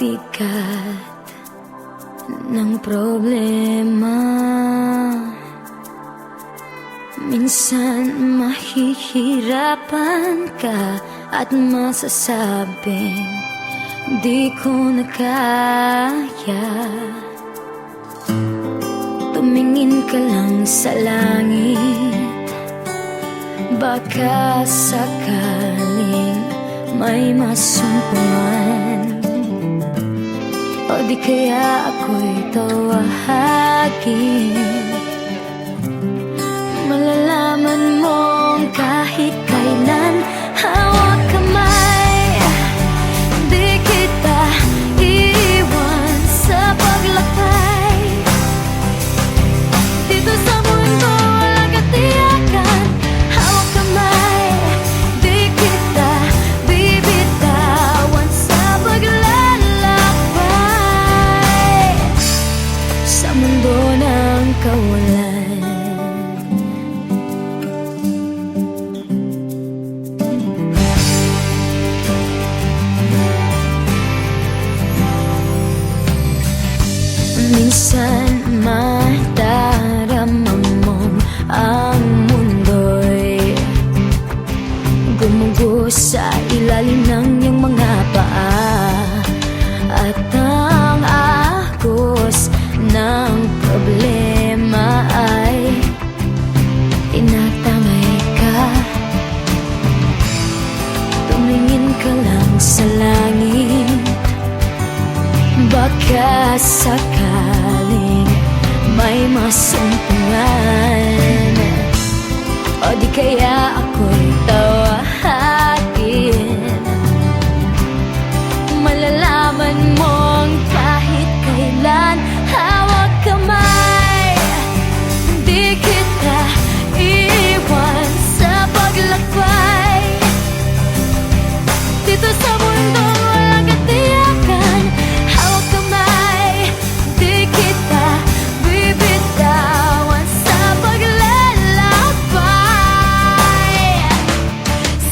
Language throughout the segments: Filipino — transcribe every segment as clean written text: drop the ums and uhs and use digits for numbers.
bigat ng problema. Minsan mahihirapan ka at masasabing di ko na kaya. Tumingin ka lang sa langit, baka sakaling may masumpungan, o di kaya ako'y tawagin. Malalaman mong kahit kailan hawak kamay, di kita iiwan sa paglakbay. Dito sa mundo walang katiyakan, hawak kamay, di kita bibitawan sa paglalakbay. Sa mundo ng kawalan, minsan madarama mong ang mundo'y gumugos sa ilalim ng iyong mga paa, at ang agos ng problema ay tinatangay ka. Tumingin ka lang sa langit, baka sakaling may masumpungan, o di kaya ako'y tawagin. Malalaman mong kahit kailan hawak kamay, di kita iiwan sa paglakbay. Dito sa mundo walang katiyakan, hawak kamay, di kita bibitawan sa paglalakbay.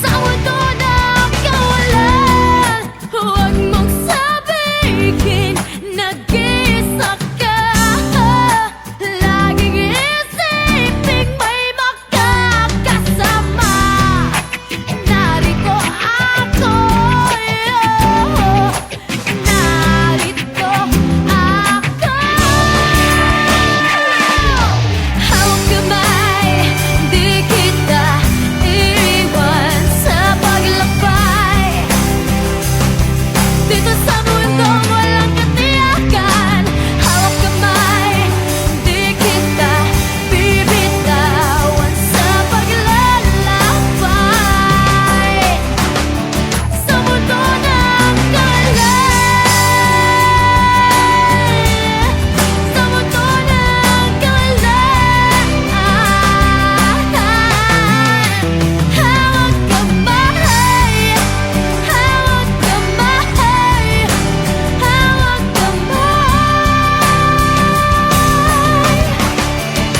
Sa mundo ng kawalan, huwag mong sabihin nag-iisa ka. Laging isipin may makakasama. Narito ako, narito ako. Hawak kamay, di kita iiwan sa paglakbay. Dito sa mundo walang katiyakan, hawak kamay, di kita bibitawan sa paglalakbay. Sa mundo ng kawalan, sa mundo ng kawalan, hawak kamay, hawak kamay, hawak kamay.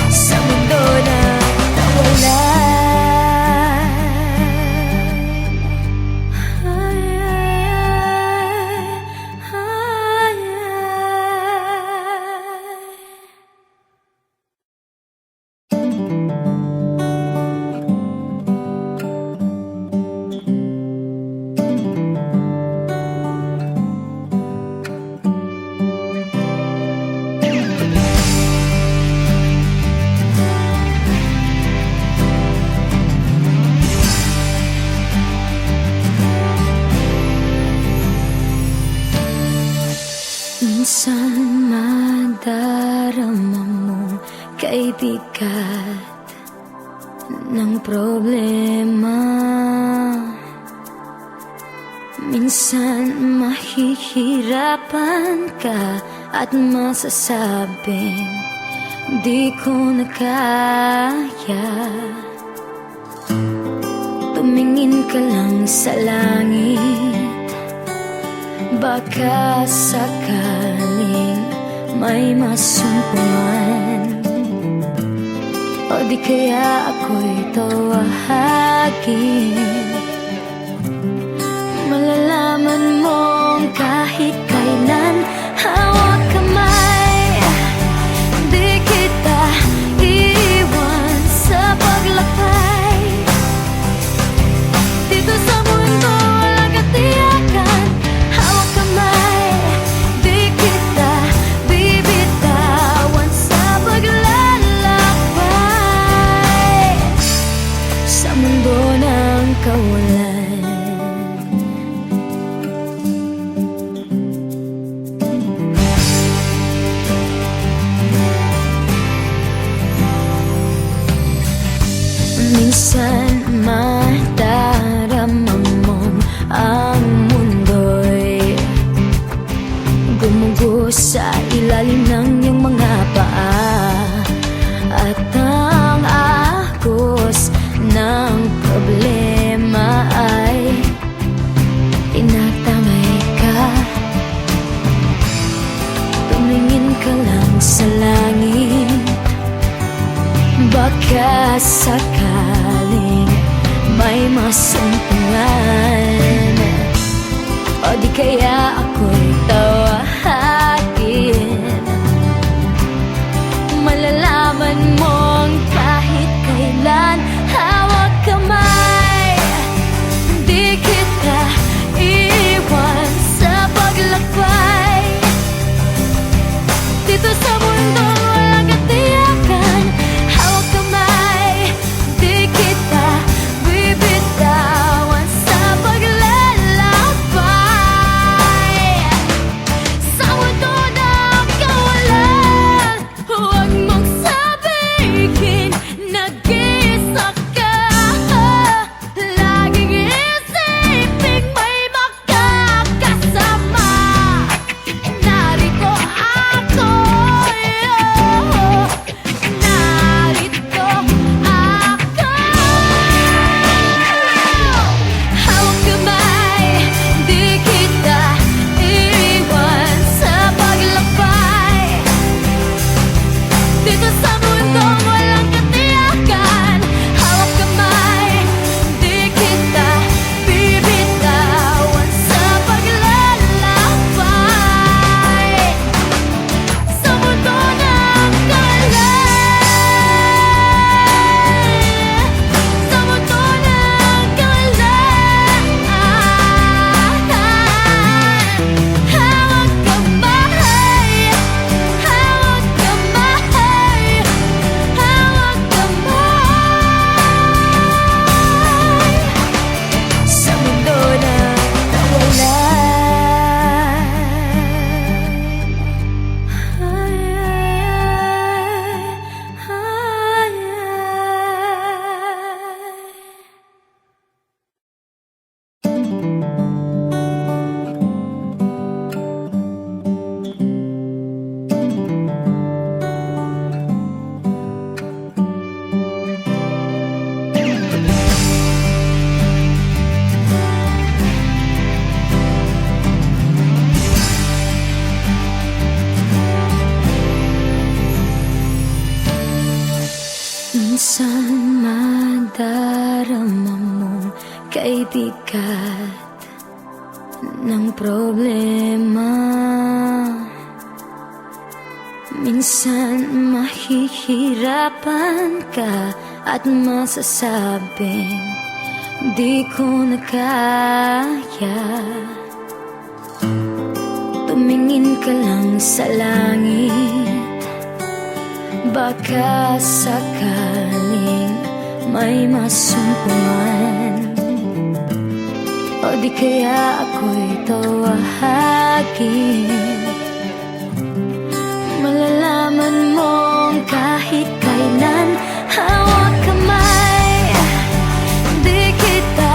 Sa mundo ng kawalan, minsan madarama mong kaibigat ng problema. Minsan mahihirapan ka at masasabing di ko na kaya. Tumingin ka lang sa langit, baka sakaling may masumpungan, o di kaya ako'y tawagin. Malalaman mong kahit kailan Gumugo sa ilalim ng iyong mga paa. At ang agos ng problema ay tinatamay ka. Tumingin ka lang sa langit, baka sakaling may masumpungan. O di kaya ako'y tawagin. Malalaman mong kahit kailan hawak kamay, di kita iwan sa paglakbay. Dito sa mundong walang katiyakan, hawak kamay, di kita bibitawan sa paglalakbay. Sa mundo ng kawalan, huwag mong sabihin nag-iisa ka. Laging isipin may makakasama. Narito ako, narito ako. Hawak kamay, di kita iwan sa paglakbay. Dito sa mundong walang katiyakan, hawak kamay, di kita bibitawan sa paglalakbay. Sa mundo ng kawalan, sa mundo ng kawalan, hawak kamay, hawak kamay, hawak kamay. Sa mundo ng minsan madarama mong kaibigat ng problema. Minsan mahihirapan ka at masasabing di ko na kaya. Tumingin ka lang sa langit, baka sakaling may masumpungan. O di kaya ako'y tawagin. Malalaman mong kahit kailan hawak kamay, di kita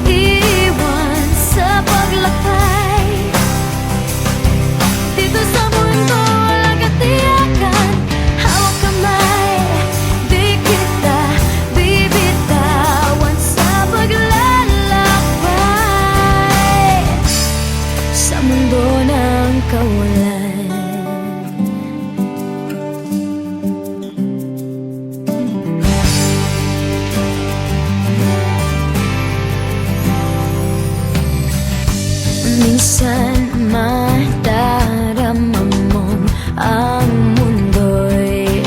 iwan sa paglakbay. Dito sa mundo walang katiyakan, hawak kamay, di kita bibitawan sa paglalakbay. Sa mundo ng kawalan, minsan madarama mong ang mundo'y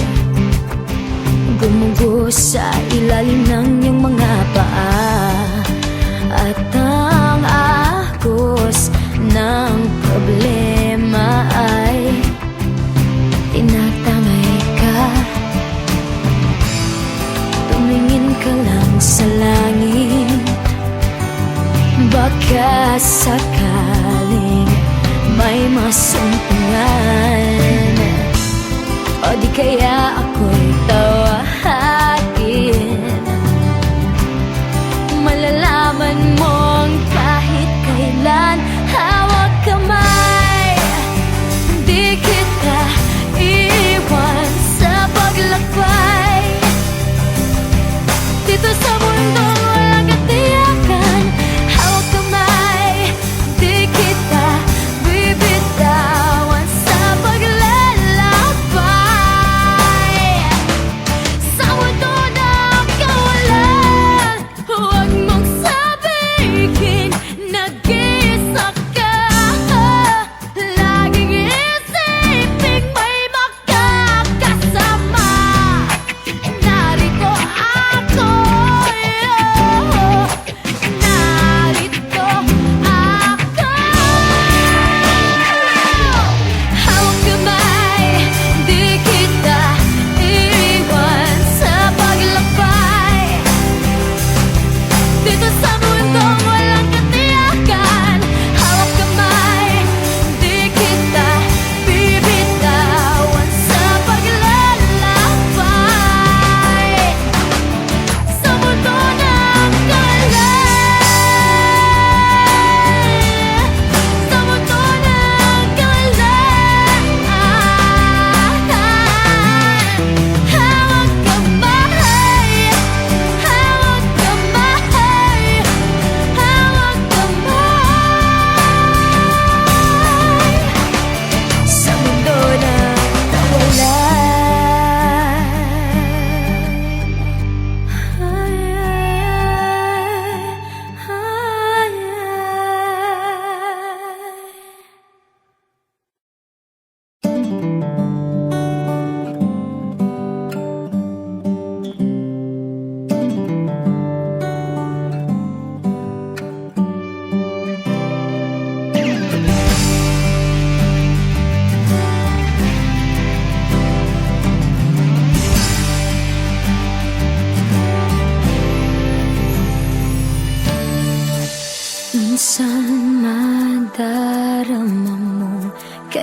gumugo sa ilalim ng iyong mga paa. At ang agos ng problema ay tinatamay ka. Tumingin ka lang sa langit, baka sakaling may masumpungan. O di kaya ako'y tawagin. Malalaman mong kahit kailan hawak kamay,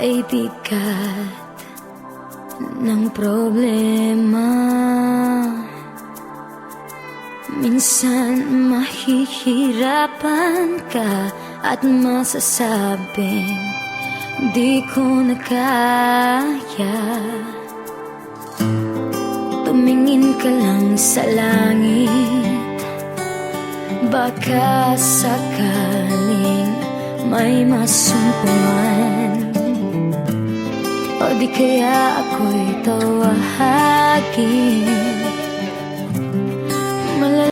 kay bigat ng problema. Minsan mahihirapan ka at masasabing di ko na kaya. Tumingin ka lang sa langit, baka sakaling may masumpungan. O di kaya ako'y tawagin